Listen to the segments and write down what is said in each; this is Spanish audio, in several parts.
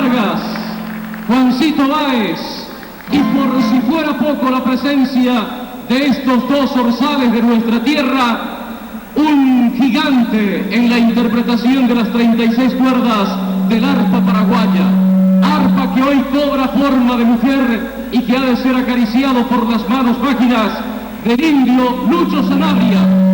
Vargas, Juancito Báez, y por si fuera poco la presencia de estos dos orzales de nuestra tierra, un gigante en la interpretación de las 36 cuerdas del arpa paraguaya, arpa que hoy cobra forma de mujer y que ha de ser acariciado por las manos máquinas del indio Lucho Sanabria.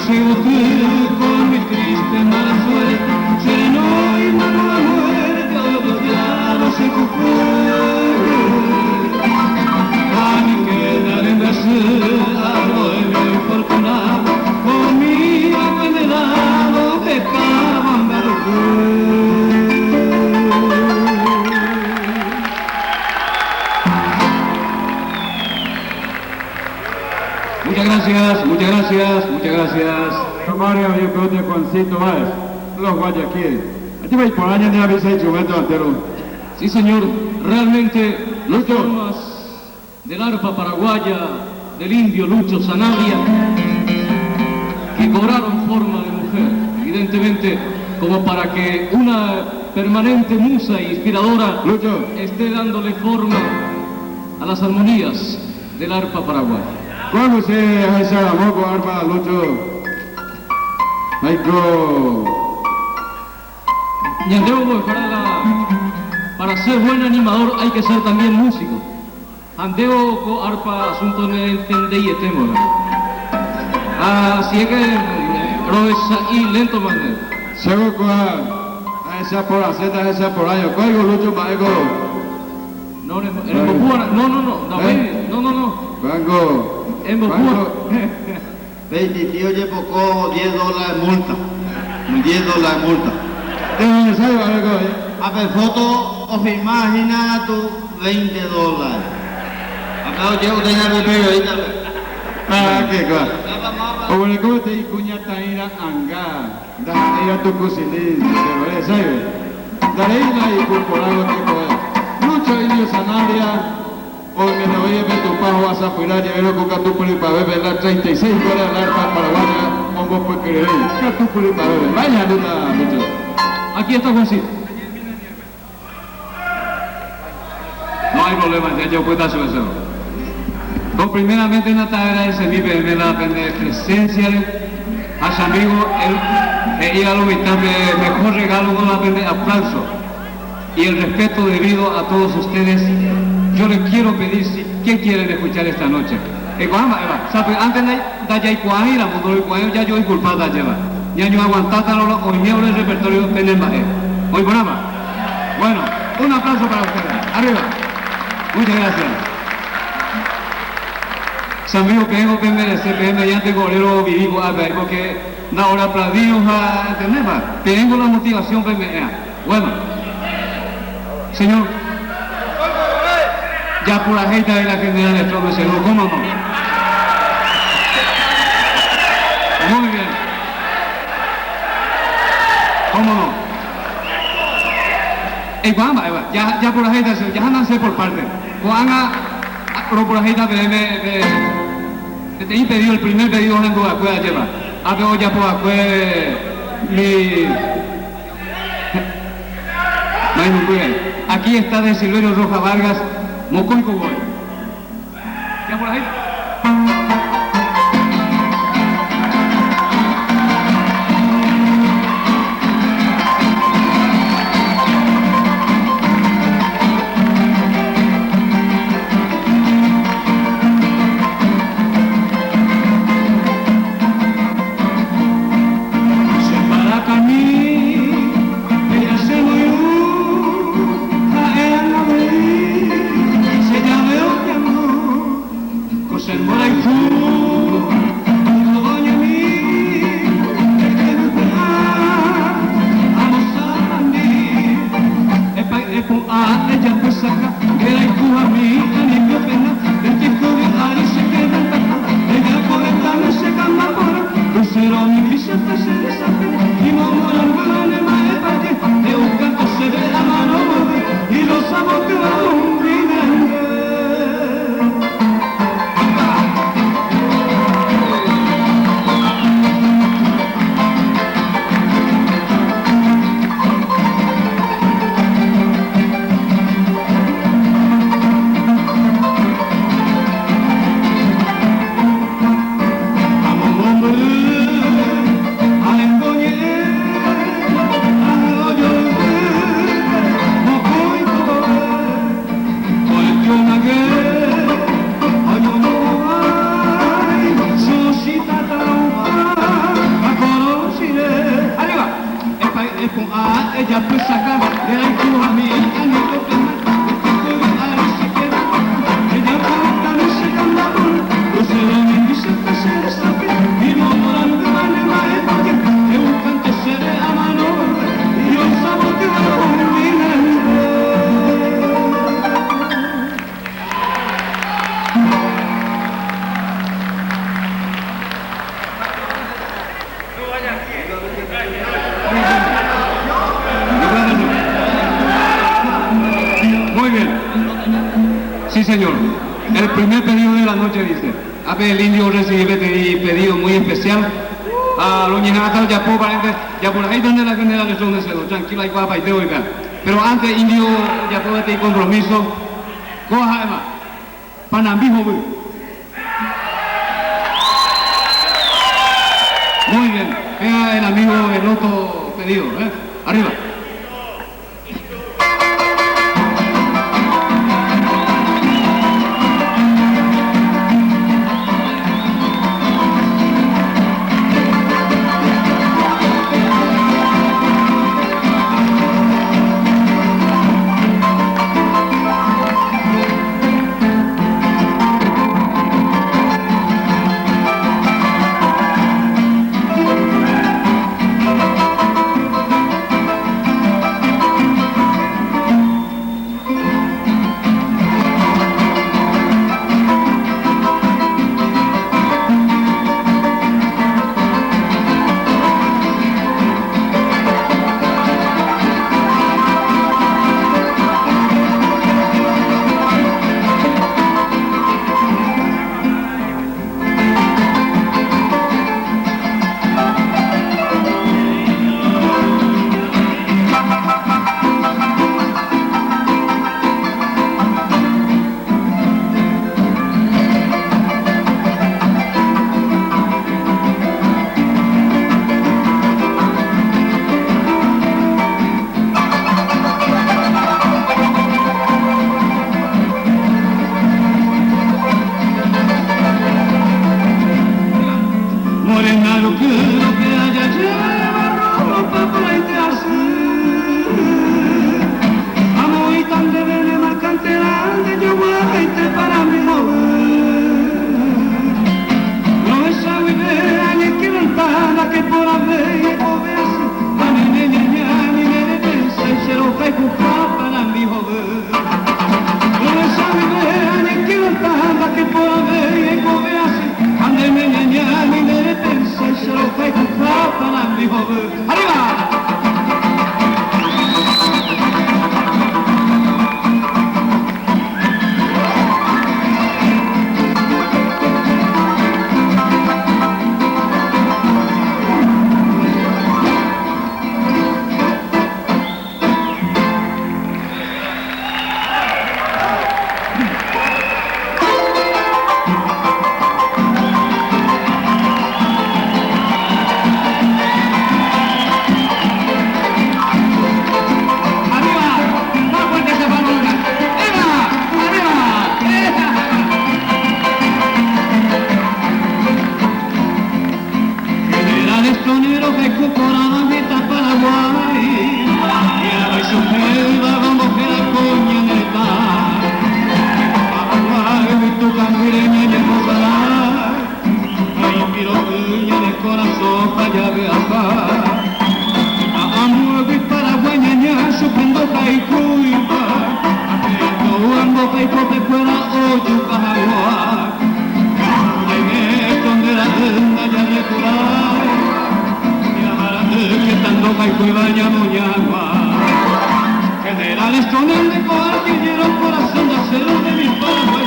llevo tú con mi triste mala suerte, sereno y mano a muerte, a los lados se fue. A mí quedar en Brasil, a dueño infortunado, conmigo en el lado, dejaba andar Muchas gracias, muchas gracias, muchas gracias. Mario, yo creo que Juancito Báez, los Guayaquil. Aquí vais por años de avisa y chumento entero. Sí, señor, realmente las formas del arpa paraguaya del indio Lucho Sanabria, que cobraron forma de mujer, evidentemente como para que una permanente musa e inspiradora Lucho, esté dándole forma a las armonías del arpa paraguaya. ¿cuándo se hace el amor con arpa, Lucho? Maiko. Ñandeo, para ser buen animador hay que ser también músico. Andeo con arpa asunto no entiende y etemo. Así es que roesa y lento manera. Seguro que a esa por aceta, esa por año. ¿Cuál Lucho, Maiko? No, en Bopúa, no, Vengo. En Bopúa. 20 tío llevo $10 multa. $10 multa. ¿De serio, Maiko? A ver, foto o imagina tú $20. Acá llevo de la periodista. Ah, qué cosa. O bueno, ¿cómo te dice cuña taíra anga? Da ira tu cusilín, ¿de serio? Daré la y corporado que coge. Lucho indio Sanabria, o me lo voy a ver tu pajo vas a afuera, ya veo con Catúpuli para beber la 36 horas de arpa paraguaya, con vos pues querer. Catúpuli para beber. Vaya, Lucho. Aquí está Juancito. No hay problema, ya yo puedo hacer eso. Pues primeramente no te agradece mi la presencia a su amigo, ella lo mejor regalo con la aplauso y el respeto debido a todos ustedes. Yo les quiero pedir qué quieren escuchar esta noche. Antes de allá y la mundo ya yo culpado lleva. Ya yo aguantaba hoy miembro del repertorio Penembaje. Muy buena. Bueno, un aplauso para ustedes. Arriba. Muchas gracias. Sambil pengen CPM yang tegolero vivigo porque na hora aplaudidos a entender tengo la motivación PMA. Bueno, señor, ya por la gente de la general de Trono se lo ¿cómo no? Muy bien. ¿Cómo no? Ya por la gente ya andan por parte. Por la gente te he pedido el primer pedido en la cueva lleva. Hago ya por la aquí está de Silverio Roja Vargas, Mocoy Cogoy. ¿Ya por ahí? Sí, señor. El primer pedido de la noche dice, a ver, el indio recibe pedido muy especial. A los ñejatas ya por ahí donde la generalización de cedo, tranquila y guapa y te oiga. Pero antes, indio, ya puede tener compromiso. Coja, Emma. Panambijo, güey. Muy bien. Vea el amigo el otro pedido, ¿eh? Arriba. Generales con el de coartillero, corazón de acero de mi padre,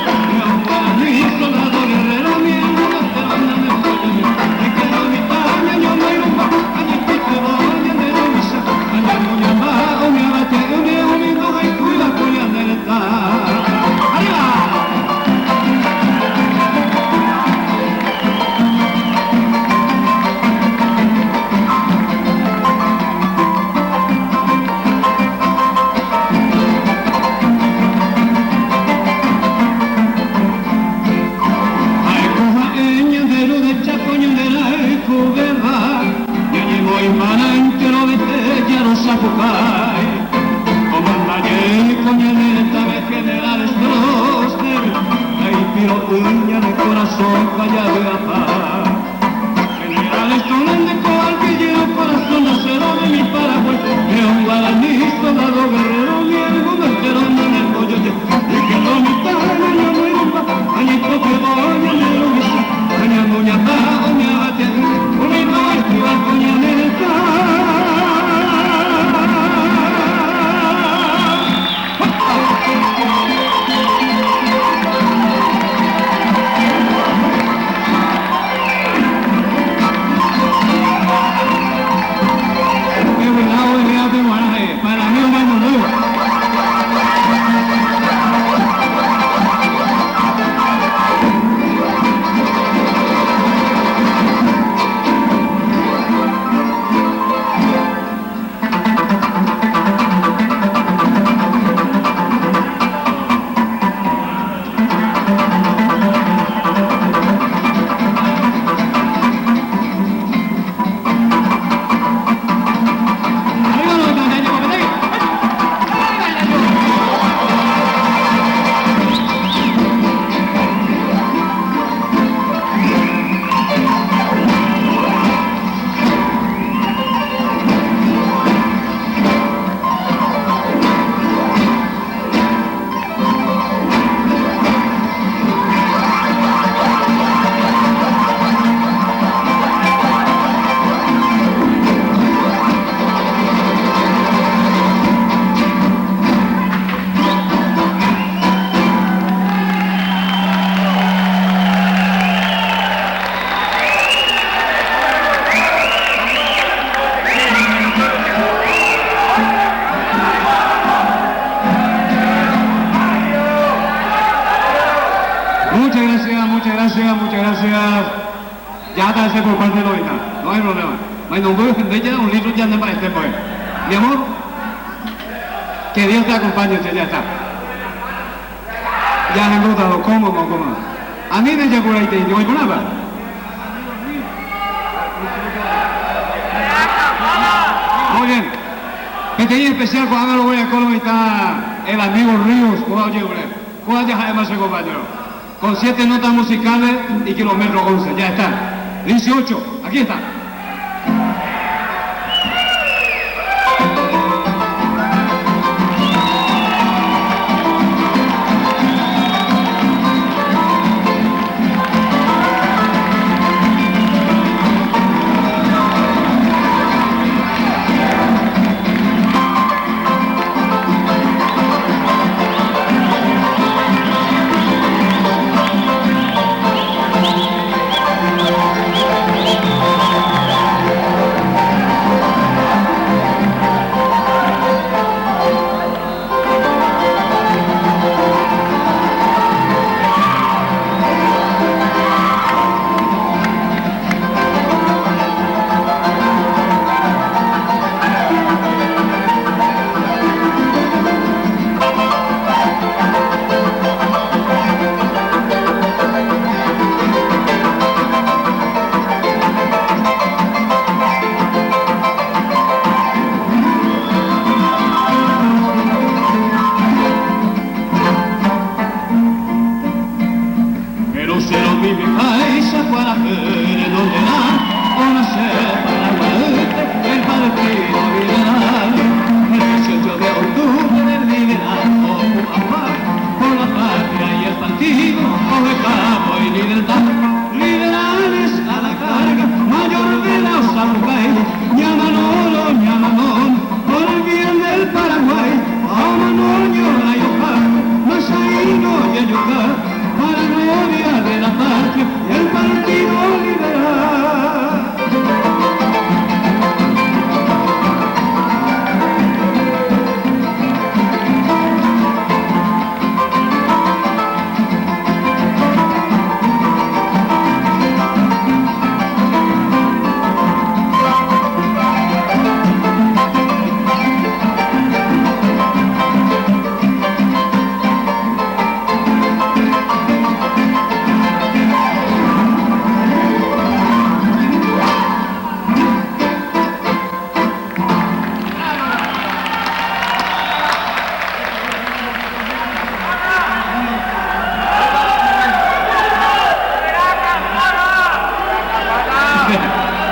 mi soldado guerrero, mi hermano, te van a me quedo mi paña, yo no hay un pa, año que te voy a nerviosa, año muy amado, mi abate, mi amigo, y cuida, voy a netar. ¡Arriba! está ese por parte de ahorita. No hay problema. Bueno, voy a ya un litro ya anda para este pues. Mi amor, que Dios te acompañe, ya está. Ya me gusta, ¿cómo? A mí me llegó ahí, te digo, nada. Muy bien. Pequeño especial cuando lo voy a Colombia está el amigo Ríos, cuál ya además compañero. Con 7 notas musicales y kilómetro 11, ya está. 18, aquí está.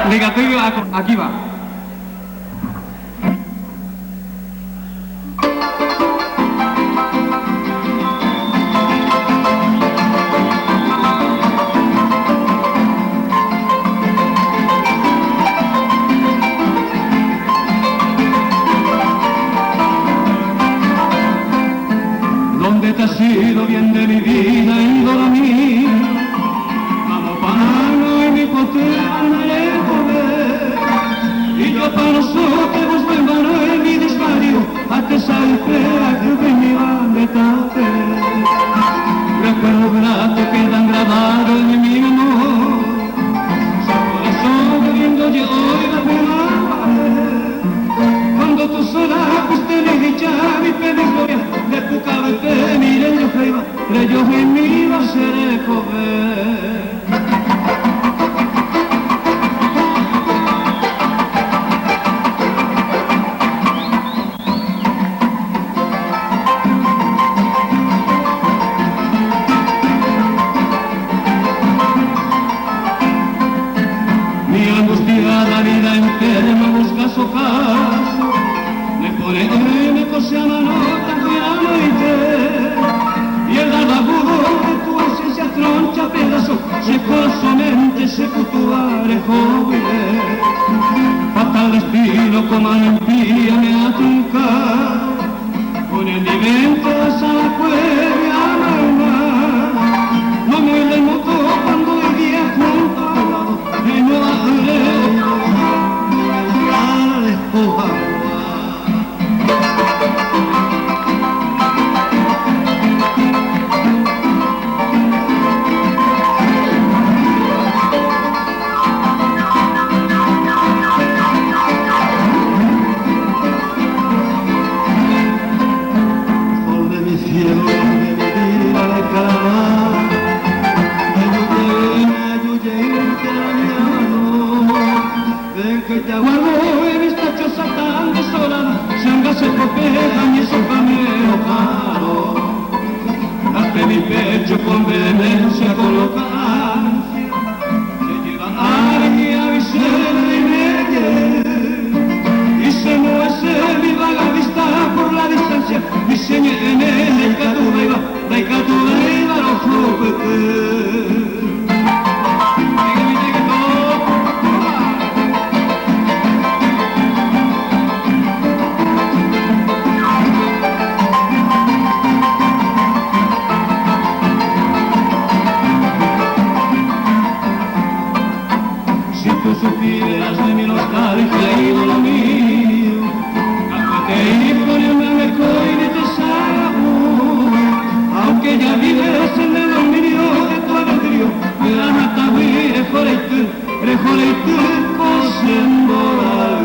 Negativo, aquí va. ¿Dónde te has ido bien de mi vida en Dolomí? Vamos para y mi potera y yo para nosotros me embarré en mi desvarío a que salpea que venía de tarde. Recuerdo grato quedan grabados en mi memoria. Su corazón viendo yo hoy la pena. Cuando tú sola fuiste ya mi pena y gloria de tu cabeza miren yo que iba, creyó en mí iba a ser joven. Se putuare joven, fatal destino como impía me ha truncado, con el divento a la cueva no me le notó cuando vivía junto al lado, y no hablé, la despoja. que te guardo en esta choza tan desolada, sangas se protejan y esos camelos caros. Date mi pecho con vehemencia, con locancia, se llevan a Vicena y Meyer, y se muece mi vaga vista por la distancia, y se ñene la icatudaiva, los flopete. Supieras de mi nostalgia y de lo mío, te ponerme me coine te salgo, aunque ya vives en el dominio de tu alegría, me la mata muy rejoleite, cosen volar.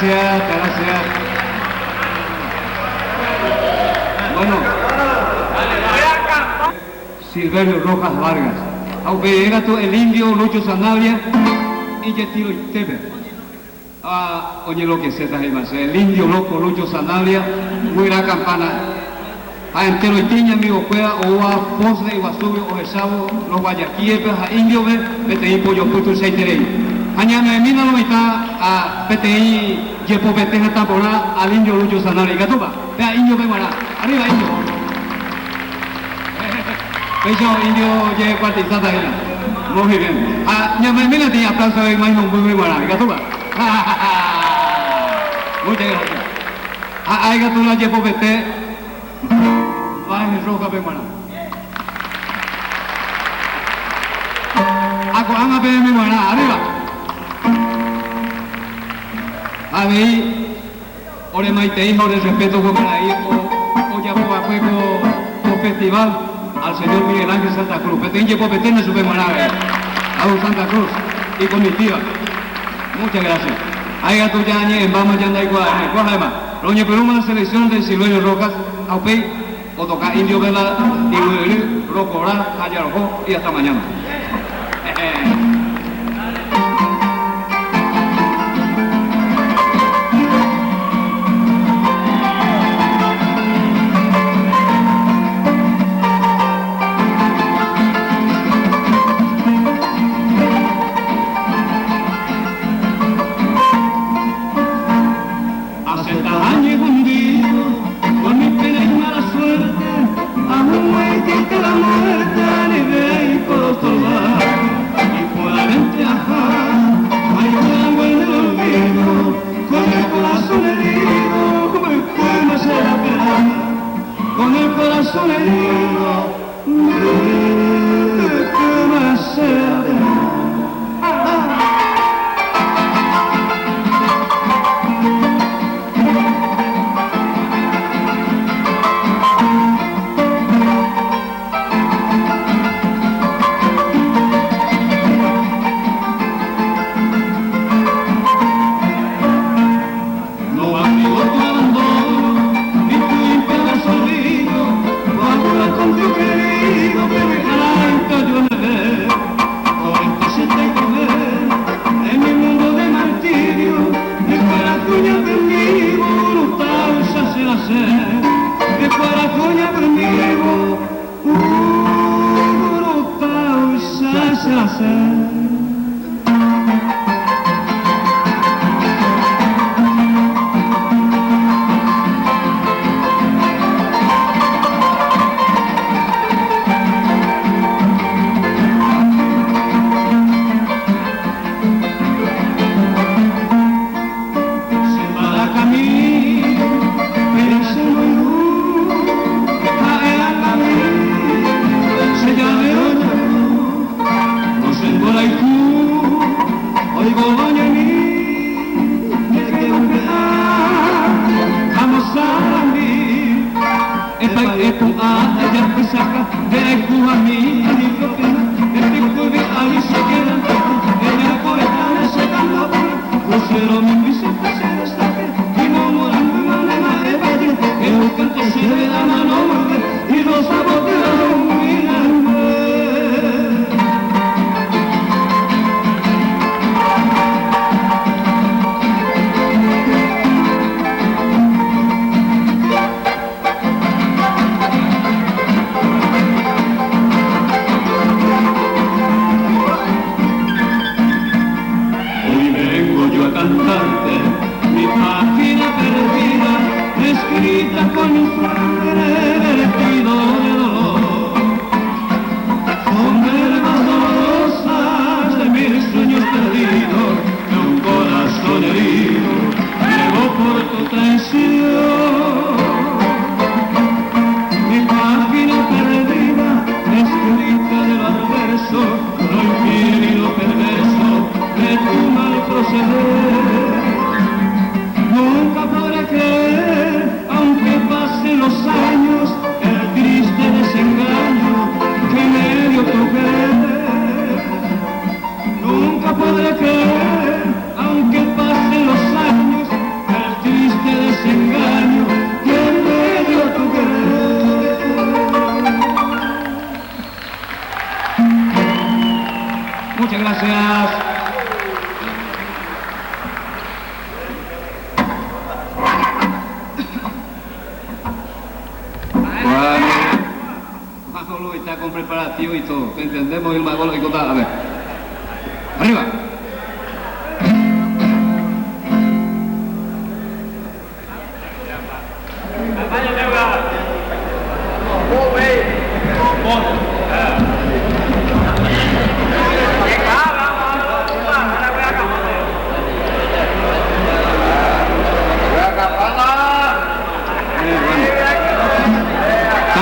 Gracias. Bueno, Silverio Rojas Vargas, aunque era el indio Lucho Sanabria y Yetiro Itepe. Oye lo que se trae más, el indio loco Lucho Sanabria, huira campana. A entero y tiña amigo juega o a Fosle y Guasubio o Esabo, los guayaquíes, a indio ve, PTI pollo puto y seiterei. Mañana en 1990 a PTI Yepo Beteja Tamporá al indio Lucho Sanabria. Gatuba, vea indio Bemará, arriba indio. Eso indio ye cuartizada era. Muy bien. Ñamemina tiene aplauso de Maino Bemará. Gatuba. Muchas gracias. Hay Gatula Yepo Bete. Baje roja Bemará. Acoana Bemará, arriba. A ver, ore maite ore respeto por ahí, o ya por juego o festival al señor Miguel Ángel Santa Cruz. Petenye por Petene su Bemará, a Santa Cruz y comitiva. Muchas gracias. Hay gato ya en vamos ya andar igual, además. Roño Perú la selección de Silverio Rojas, Aupey, o toca Indio Vela, y Rocora, Ayarojó y hasta mañana. corazón herido, que me sea de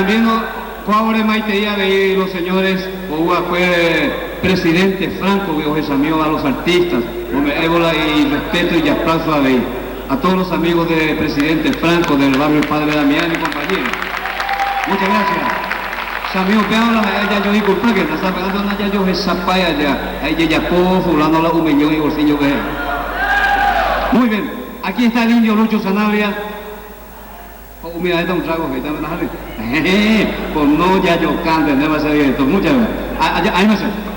también pobre maiteía de los señores, fue presidente Franco, que os a los artistas, ébola y respeto y aplauso a todos los amigos del presidente Franco del barrio Padre Damián y compañía. Muchas gracias. Samio peola, ella yo disculpa que está pegando una ya yo esa paya ya, ella ya puedo fulano la un millón y bolsillo que. Muy bien, aquí está el indio Lucho Sanabria. Oh, mira, este es un trago que está en la pues no, ya yo canto, no va a ser esto. Muchas gracias. Ahí no sé.